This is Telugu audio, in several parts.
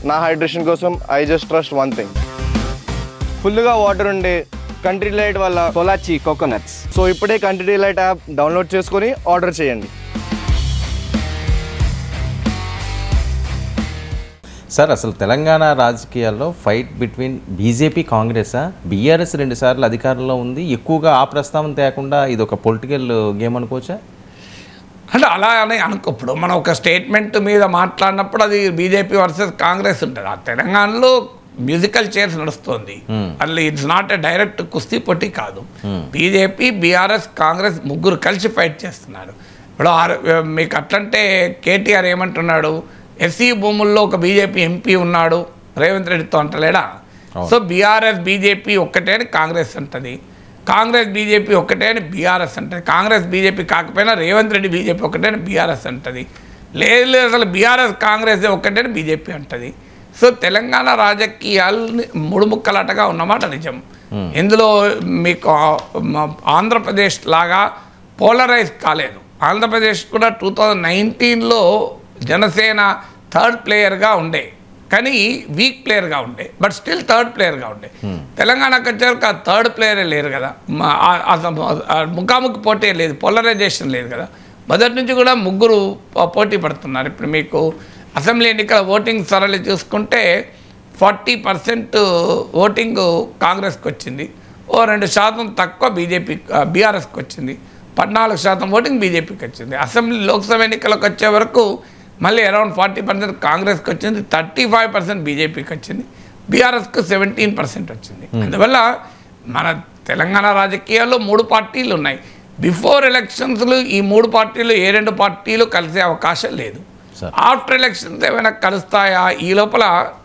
నా హైడ్రేషన్ కోసం I just trust one thing, ఫుల్గా వాటర్ ఉండే కంట్రీ డిలైట్ వల్ల పొలాచి కోకోనట్స్. సో ఇప్పుడే కంట్రీ డిలైట్ యాప్ డౌన్లోడ్ చేసుకొని ఆర్డర్ చేయండి. సార్, అసలు తెలంగాణ రాజకీయాల్లో ఫైట్ బిట్వీన్ బీజేపీ కాంగ్రెసా, బీఆర్ఎస్ 2 సార్లు అధికారంలో ఉంది, ఎక్కువగా ఆ ప్రస్తావన తేకుండా ఇది ఒక పొలిటికల్ గేమ్ అనుకోవచ్చా? అంటే అలా అని ఇప్పుడు మనం ఒక స్టేట్మెంట్ మీద మాట్లాడినప్పుడు అది బీజేపీ వర్సెస్ కాంగ్రెస్ ఉంటుంది. ఆ తెలంగాణలో మ్యూజికల్ చైర్స్ నడుస్తుంది. అట్లా ఇట్స్ నాట్ ఎ డైరెక్ట్ కుస్తీ పోటీ కాదు. బీజేపీ, బీఆర్ఎస్, కాంగ్రెస్ ముగ్గురు కలిసి ఫైట్ చేస్తున్నారు. ఇప్పుడు మీకు అట్లంటే కేటీఆర్ ఏమంటున్నాడు, ఎస్సీ భూముల్లో ఒక బీజేపీ ఎంపీ ఉన్నాడు రేవంత్ రెడ్డితో అంటలేడా? సో బీఆర్ఎస్ బీజేపీ ఒక్కటే అని కాంగ్రెస్ అంటది, కాంగ్రెస్ బీజేపీ ఒక్కటే అని బీఆర్ఎస్ అంటది, కాంగ్రెస్ బీజేపీ కాకపోయినా రేవంత్ రెడ్డి బీజేపీ ఒక్కటే అని బీఆర్ఎస్ అంటది, లేదు అసలు బీఆర్ఎస్ కాంగ్రెస్ ఒక్కటే అని బీజేపీ అంటది. సో తెలంగాణ రాజకీయాలని ముడుముక్కలాటగా ఉన్నమాట నిజం. ఇందులో మీకు ఆంధ్రప్రదేశ్ లాగా పోలరైజ్ కాలేదు. ఆంధ్రప్రదేశ్ కూడా 2019లో జనసేన థర్డ్ ప్లేయర్గా ఉండే, కానీ వీక్ ప్లేయర్గా ఉండే, బట్ స్టిల్ థర్డ్ ప్లేయర్గా ఉండే. తెలంగాణకు వచ్చాక ఆ థర్డ్ ప్లేయరే లేరు కదా, ముఖాముఖి పోటీ లేదు, పోలరైజేషన్ లేదు కదా. మొదటి నుంచి కూడా ముగ్గురు పోటీ పడుతున్నారు. ఇప్పుడు మీకు అసెంబ్లీ ఎన్నికల ఓటింగ్ సరళి చూసుకుంటే 40% ఓటింగ్ కాంగ్రెస్కి వచ్చింది, 2% తక్కువ బీఆర్ఎస్కి వచ్చింది, 14% ఓటింగ్ బీజేపీకి వచ్చింది. అసెంబ్లీ లోక్సభ ఎన్నికలకు వచ్చే వరకు మళ్ళీ అరౌండ్ 40% కాంగ్రెస్కి వచ్చింది, 35% బీజేపీకి వచ్చింది, బీఆర్ఎస్కు 17% వచ్చింది. అందువల్ల మన తెలంగాణ రాజకీయాల్లో 3 పార్టీలు ఉన్నాయి. బిఫోర్ ఎలక్షన్స్లో ఈ 3 పార్టీలు ఏ 2 పార్టీలు కలిసే అవకాశం లేదు. ఆఫ్టర్ ఎలక్షన్స్ ఏమైనా కలుస్తాయా? ఈ లోపల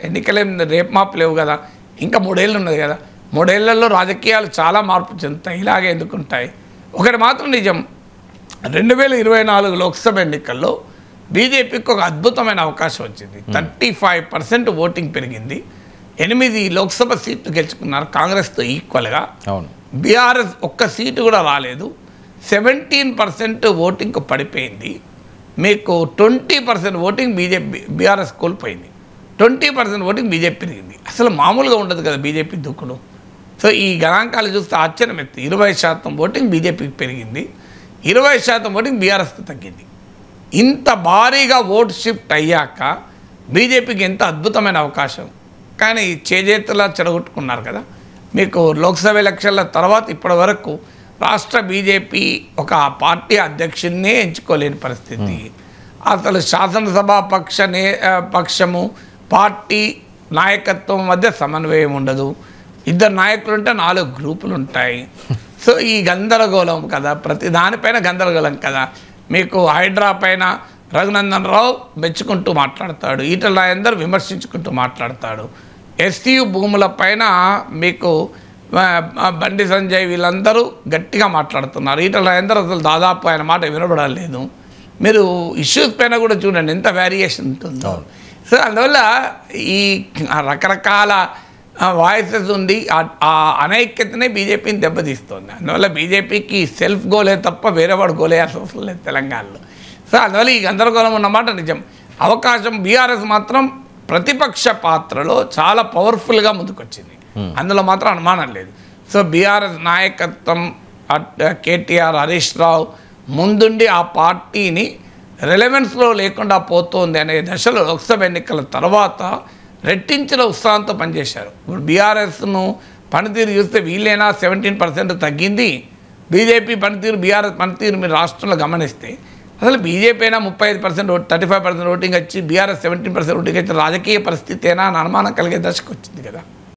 ఎన్నికలేం రేపు మాపు లేవు కదా, ఇంకా 3 ఏళ్ళు ఉన్నది కదా. 3 ఏళ్లలో రాజకీయాలు చాలా మార్పు చెందుతాయి, ఇలాగే ఎందుకుంటాయి. ఒకటి మాత్రం నిజం, 2024 లోక్సభ ఎన్నికల్లో బీజేపీకి ఒక అద్భుతమైన అవకాశం వచ్చింది. 35% ఓటింగ్ పెరిగింది, 8 లోక్సభ సీట్లు గెలుచుకున్నారు కాంగ్రెస్తో ఈక్వల్గా. బీఆర్ఎస్ ఒక్క సీటు కూడా రాలేదు, 17% ఓటింగ్ పడిపోయింది. మీకు 20% ఓటింగ్ బీఆర్ఎస్ కోల్పోయింది, 20% ఓటింగ్ బీజేపీ పెరిగింది. అసలు మామూలుగా ఉండదు కదా బీజేపీ దూకుడు. సో ఈ గణాంకాలు చూస్తే ఆశ్చర్యం ఎత్తి 20% ఓటింగ్ బీజేపీకి పెరిగింది, 20% ఓటింగ్ బీఆర్ఎస్కి తగ్గింది. ఇంత భారీగా ఓటు షిఫ్ట్ అయ్యాక బీజేపీకి ఎంత అద్భుతమైన అవకాశం, కానీ చేజేతులా చెడగొట్టుకున్నారు కదా. మీకు లోక్సభ ఎలక్షన్ల తర్వాత ఇప్పటి వరకు రాష్ట్ర బీజేపీ ఒక పార్టీ అధ్యక్షుడినే ఎంచుకోలేని పరిస్థితి. అసలు శాసనసభ పక్షము పార్టీ నాయకత్వం మధ్య సమన్వయం ఉండదు, 2 నాయకులు ఉంటే 4 గ్రూపులు ఉంటాయి. సో ఈ గందరగోళం కదా, ప్రతి దానిపైన గందరగోళం కదా. మీకు హైడ్రా పైన రఘునందన్ రావు మెచ్చుకుంటూ మాట్లాడతాడు, ఈటల రాజేందర్ విమర్శించుకుంటూ మాట్లాడతాడు, ఎస్టీయు భూముల పైన మీకు బండి సంజయ్ వీళ్ళందరూ గట్టిగా మాట్లాడుతున్నారు, ఈటల రాజేందర్ అసలు దాదాపు ఆయన మాట వినబడలేదు. మీరు ఇష్యూస్ పైన కూడా చూడండి ఎంత వేరియేషన్ ఉంటుందో. సో అందువల్ల ఈ రకరకాల వాయిసెస్ ఉంది, ఆ అనైక్యతనే బీజేపీని దెబ్బతీస్తుంది. అందువల్ల బీజేపీకి సెల్ఫ్ గోలే తప్ప వేరేవాడు గోలేయాల్సిన అవసరం లేదు తెలంగాణలో. సో అందువల్ల ఈ గందరగోళం ఉన్నమాట నిజం. అవకాశం బీఆర్ఎస్ మాత్రం ప్రతిపక్ష పాత్రలో చాలా పవర్ఫుల్గా ముందుకొచ్చింది, అందులో మాత్రం అనుమానం లేదు. సో బీఆర్ఎస్ నాయకత్వం కేటీఆర్, హరీష్ రావు ముందుండి ఆ పార్టీని రెలవెన్స్లో లేకుండా పోతోంది అనే దశలో లోక్సభ ఎన్నికల తర్వాత రెట్టించిన ఉత్సాహంతో పనిచేశారు. ఇప్పుడు బీఆర్ఎస్ను పనితీరు చూస్తే వీళ్ళైనా 17% తగ్గింది, బీజేపీ పనితీరు బీఆర్ఎస్ పనితీరు మీరు రాష్ట్రంలో గమనిస్తే అసలు బీజేపీ అయినా 35% 35% ఓటింగ్ వచ్చి బీఆర్ఎస్ 17% ఓటింగ్ వచ్చి రాజకీయ పరిస్థితి అయినా అని అనుమానం కలిగే దశకు వచ్చింది కదా.